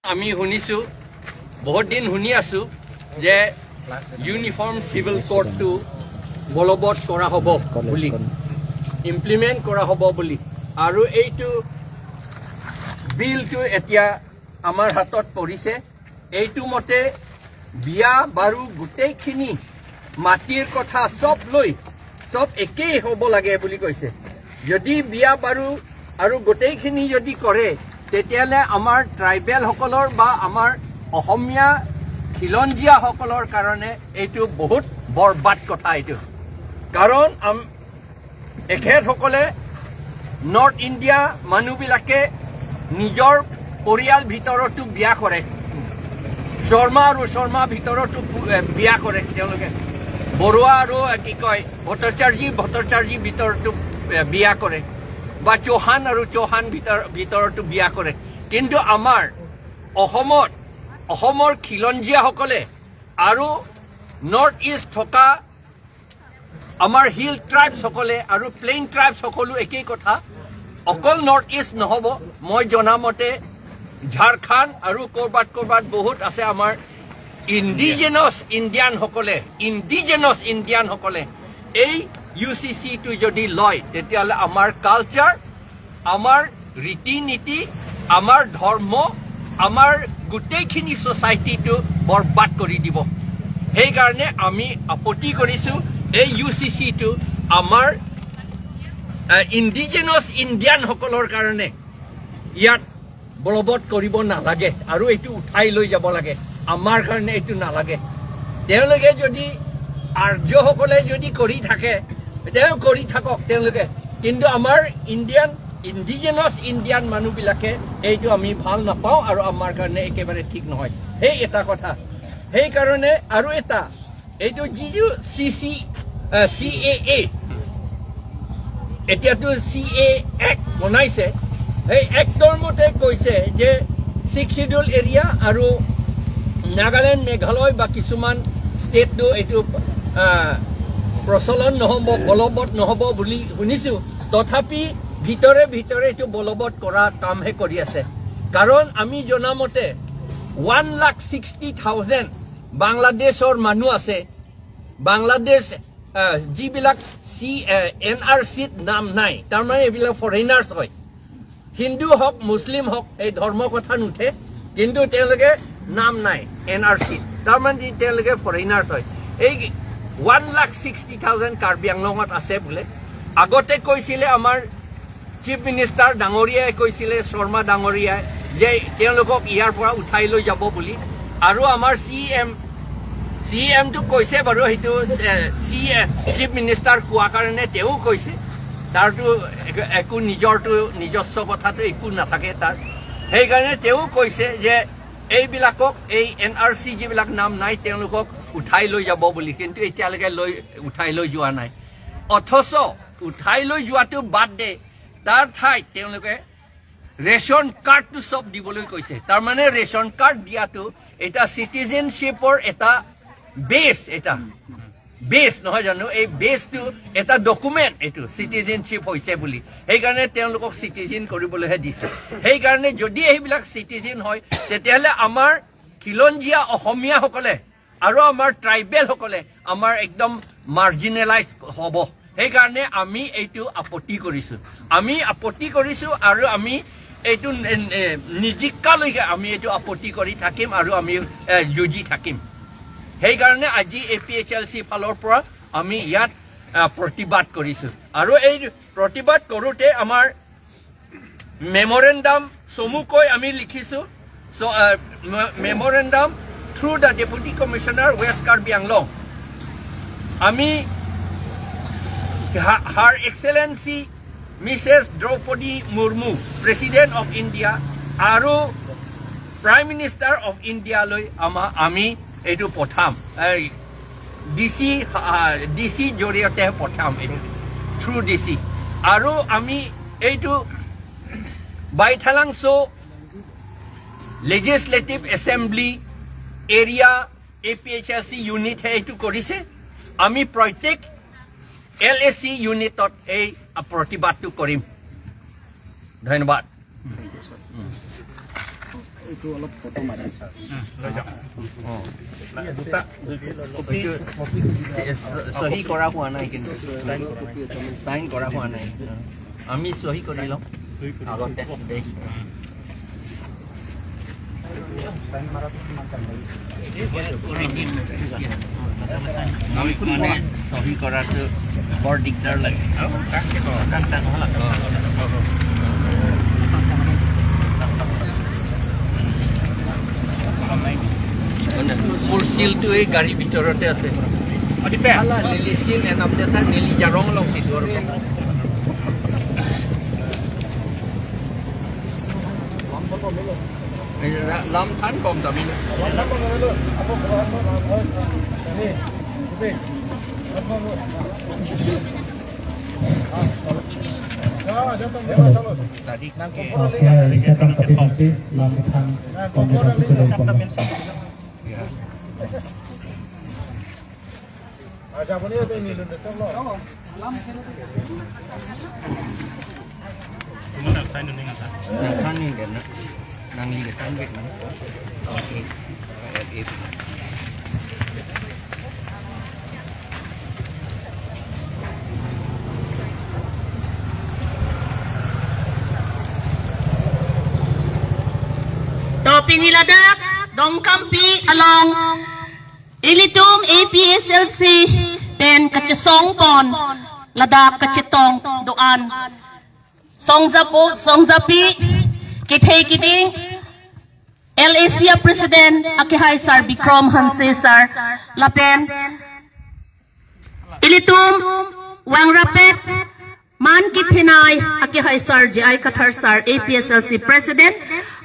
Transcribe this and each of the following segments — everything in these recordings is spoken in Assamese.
আমি শুনিছো বহুত দিন শুনি আছো যে ইউনিফৰ্ম সিভিল কোডটো বলবৎ কৰা হ'ব বুলি ইমপ্লিমেন্ট কৰা হ'ব বুলি আৰু এইটো বিলটো এতিয়া আমাৰ হাতত পৰিছে এইটো মতে বিয়া বাৰু গোটেইখিনি মাটিৰ কথা সব একেই হ'ব লাগে বুলি কৈছে যদি বিয়া বাৰু আৰু গোটেইখিনি যদি কৰে তেতিয়ালে আমাৰ ট্ৰাইবেল সকলৰ বা আমাৰ অসমীয়া খিলঞ্জীয়া সকলৰ কাৰণে এইটো বহুত বৰবাদ কথা এইটো কাৰণ এখেত সকলে নৰ্থ ইণ্ডিয়া মানুহবিলাকে নিজৰ পৰিয়াল ভিতৰতো বিয়া কৰে শৰ্মা আৰু শৰ্মা ভিতৰতো বিয়া কৰে তেওঁলোকে বৰুৱা আৰু কি কয় ভট্টাচাৰ্যী ভিতৰতো বিয়া কৰে বা চৌহান আৰু চৌহান ভিতৰতো বিয়া কৰে কিন্তু আমাৰ অসমৰ খিলঞ্জীয়াসকলে আৰু নৰ্থ ইষ্ট থকা আমাৰ হিল ট্ৰাইবসকলে আৰু প্লেইন ট্ৰাইব সকলো একেই কথা অকল নৰ্থ ইষ্ট নহ'ব মই জনামতে ঝাৰখণ্ড আৰু ক'ৰবাত বহুত আছে আমাৰ ইণ্ডিজিনাছ ইণ্ডিয়ানসকলে এই UCC-টো যদি লয় তেতিয়াহ'লে আমাৰ কালচাৰ আমাৰ ৰীতি নীতি আমাৰ ধৰ্ম আমাৰ গোটেইখিনি ছ'চাইটিটো বৰবাদ কৰি দিব সেইকাৰণে আমি আপত্তি কৰিছোঁ এই UCC-টো আমাৰ ইণ্ডিজিনাছ ইণ্ডিয়ানসকলৰ কাৰণে ইয়াত বলবৎ কৰিব নালাগে আৰু এইটো উঠাই লৈ যাব লাগে আমাৰ কাৰণে এইটো নালাগে তেওঁলোকে যদি আৰ্যসকলে যদি কৰি থাকে তেওঁ কৰি থাকক তেওঁলোকে কিন্তু আমাৰ ইণ্ডিজিনাছ ইণ্ডিয়ান মানুহবিলাকে এইটো আমি ভাল নাপাওঁ আৰু আমাৰ কাৰণে একেবাৰে ঠিক নহয় সেই এটা কথা সেইকাৰণে আৰু এটা এইটো যিটো CAA এতিয়াতো CA এক্ট বনাইছে সেই এক্টৰ মতে কৈছে যে 6 শিডিউল এৰিয়া আৰু নাগালেণ্ড মেঘালয় বা কিছুমান ষ্টেটটো এইটো প্ৰচলন নহ'ব বলবৎ নহ'ব বুলি শুনিছোঁ তথাপি ভিতৰে এইটো বলবৎ কৰা কামহে কৰি আছে কাৰণ আমি জনামতে 1,60,000 বাংলাদেশৰ মানুহ আছে বাংলাদেশ যিবিলাক NRC-ত নাম নাই তাৰমানে এইবিলাক ফৰেইনাৰ্ছ হয় হিন্দু হওক মুছলিম হওক এই ধৰ্মৰ কথা নুঠে কিন্তু তেওঁলোকে নাম নাই NRC-ত তাৰমানে তেওঁলোকে ফৰেইনাৰ্ছ হয় এই 1,60,000 কাৰ্বি আংলঙত আছে বোলে আগতে কৈছিলে আমাৰ চিফ মিনিষ্টাৰ ডাঙৰীয়াই কৈছিলে শৰ্মা ডাঙৰীয়াই যে তেওঁলোকক ইয়াৰ পৰা উঠাই লৈ যাব বুলি আৰু আমাৰ CMটো কৈছে বাৰু সেইটো চিফ মিনিষ্টাৰ কোৱা কাৰণে তেওঁ কৈছে তাৰতো একো নিজস্ব কথাটো একো নাথাকে তাৰ সেইকাৰণে তেওঁ কৈছে যে এইবিলাকক এই NRC যিবিলাক নাম নাই তেওঁলোকক উঠাই লৈ যাব বুলি কিন্তু এতিয়ালৈকে উঠাই লৈ যোৱা নাই অথচ উঠাই লৈ যোৱাটো বাদ দে তাৰ ঠাইত তেওঁলোকে ৰেচন কাৰ্ডটো সব দিবলৈ কৈছে তাৰমানে ৰেচন কাৰ্ড দিয়াটো এটা চিটিজেনশ্বিপৰ এটা বেছ নহয় জানো এই বেছটো এটা ডকুমেণ্ট এইটো চিটিজেনশ্বিপ হৈছে বুলি সেইকাৰণে তেওঁলোকক চিটিজেন কৰিবলৈহে দিছে সেইকাৰণে যদি এইবিলাক চিটিজেন হয় তেতিয়াহ'লে আমাৰ খিলঞ্জীয়া অসমীয়াসকলে আৰু আমাৰ ট্ৰাইবেলসকলে আমাৰ একদম মাৰ্জিনেলাইজ হ'ব সেইকাৰণে আমি এইটো আপত্তি কৰিছোঁ আৰু আমি এইটো নিজিকালৈকে আমি এইটো আপত্তি কৰি থাকিম আৰু আমি যুঁজি থাকিম সেইকাৰণে আজি APHLC ফালৰ পৰা আমি ইয়াত প্ৰতিবাদ কৰিছোঁ আৰু এই প্ৰতিবাদ কৰোঁতে আমাৰ মেমৰেণ্ডাম চমুকৈ আমি লিখিছোঁ memorandum through the deputy commissioner West Karbi Anglong আমি Her Excellency Mrs. Draupadi Murmu, President of India, আৰু Prime Minister of India লৈ আমি এইটো পঠাম DC জৰিয়তে পঠাম এইটো থ্ৰু DC আৰু আমি এইটো বাইথালাংছো লেজিছলেটিভ এছেম্বলি এৰিয়া APHLC ইউনিটহে এইটো কৰিছে আমি প্ৰত্যেক LAC ইউনিটত এই প্ৰতিবাদটো কৰিম ধন্যবাদ সহি কৰা হোৱা নাই কিন্তু সাইন কৰা হোৱা নাই আমি সহি কৰি লওঁ আগতে মানে সহি কৰাটো বৰ দিগদাৰ লাগে মোৰ চিলটো এই গাড়ীৰ ভিতৰতে আছে নীলি চিল এনাম দেখা নীলি জাৰং লংচিছো আৰু Lam-Klar kom kami. Tadi saya akan kasih Lam-Klar komunikasi sebelum ya. Aja boleh tu ini dulu tolong. Mana sign ni kan? Sign ni kan. Nang liga sign back nang. Okay. Topi niladak dongkampi along ilitum APSLC pen kacesong pon ladak kacetong doan songzapi kithay kiting LACA President akihay sar Bikram Hanse sar lapen ilitum wang rapet man kithinay akihay sar GI Kathar sar APSLC President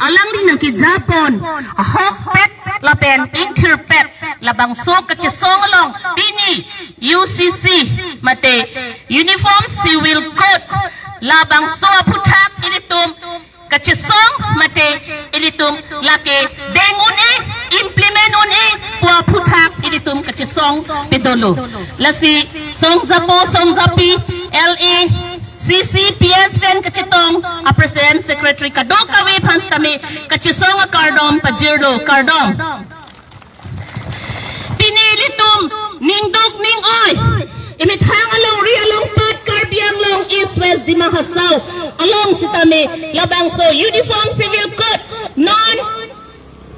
alang din ng kijapon hokpet lapen interpret labang so kachisong along pini UCC mate uniform civil code labang so aputak initum kachisong mate initum lake dengun implement uni pua putak initum kachisong pedolo lasi songzapi LA CCPS pen kacitong a President Secretary Kadoka we panstami kachisong a kardom pajirdo kardom pinilitum ningdog ning oy imithang along ri along pat karbiang long east west di mahasaw along sitami labang so uniform civil code non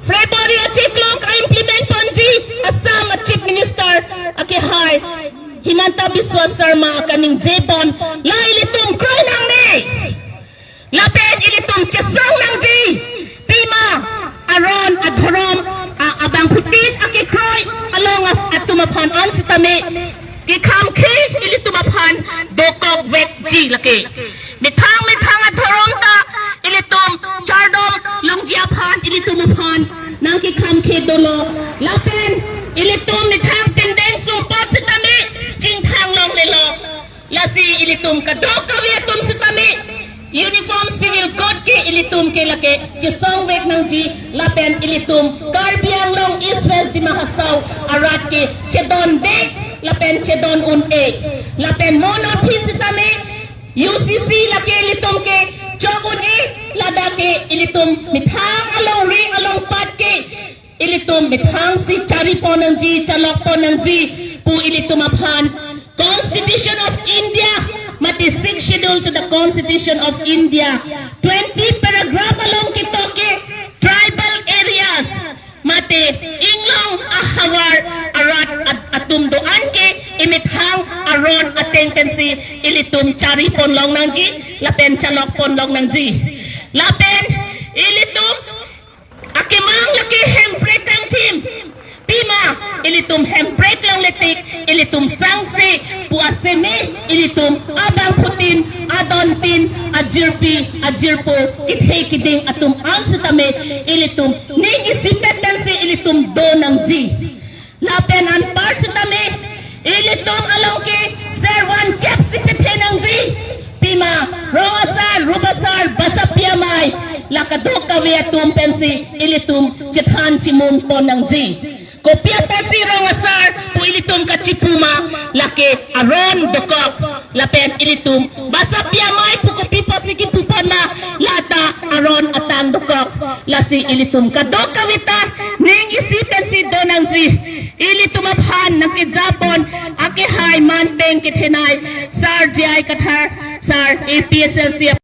February achiklong ka implement panji Assam at Chief Minister akihay Himanta Biswa Sarma kaning Jebon la ilitum kroy nang ni lapen ilitum chesong nang ji pima aron adharom abang putin aki kroy along as atumapan an sitami Kipi ilitumapan dokok vek ji laki mithang adharom ta ilitum chardom longjiapan ilitumapan nang Kipi dolo lapen ilitum mithang tendeng sumpot sitami jingthang long lelo lasi ilitum kadoka viatum sitami uniform civil code ke ilitum ke lake chisong wek nang ji lapen ilitum karbiang long east west di mahasaw arat ke chedon bek lapen chedon un lapen mono sitami UCC lake ilitum ke chogun lada ke ilitum mithang along ring along pat ke ilitum mithang si chari ponang ji chalok ponang ji pu ilitum aphan Constitution of India mati 6 schedule to the Constitution of India 20 paragraph along kitoke tribal areas mati inglong ahawar arat atum doan ke imithang aron attentancy ilitum chari pon long nang ji lapen chalok pon long nang ji lapen ilitum akimang laki hempre kang team pima ilitum hembrek lang letik ilitum sangse puasene ilitum abang putin adontin ajirpo kithe kiding atum ansitame ilitum ning isipet dan se ilitum donang ji lapen an parsitame ilitum alongke serwan kep sipethe nang ji pima roasar rubasar basapiamay lakadoka viatum pensi ilitum chithan chimun ponang ji Kopya pa zero nga sar, po ilitum ka chipuma, laki aron dokok, lapen ilitum, basa piyamay po kopi pa sige pupana, lata aron atang dokok, lasi ilitum ka do kawita, ning isitan si Donangzi, ilitum aphan ng kidzapon, akihay manpeng kithinay, sar GI Kathar, sar APSLC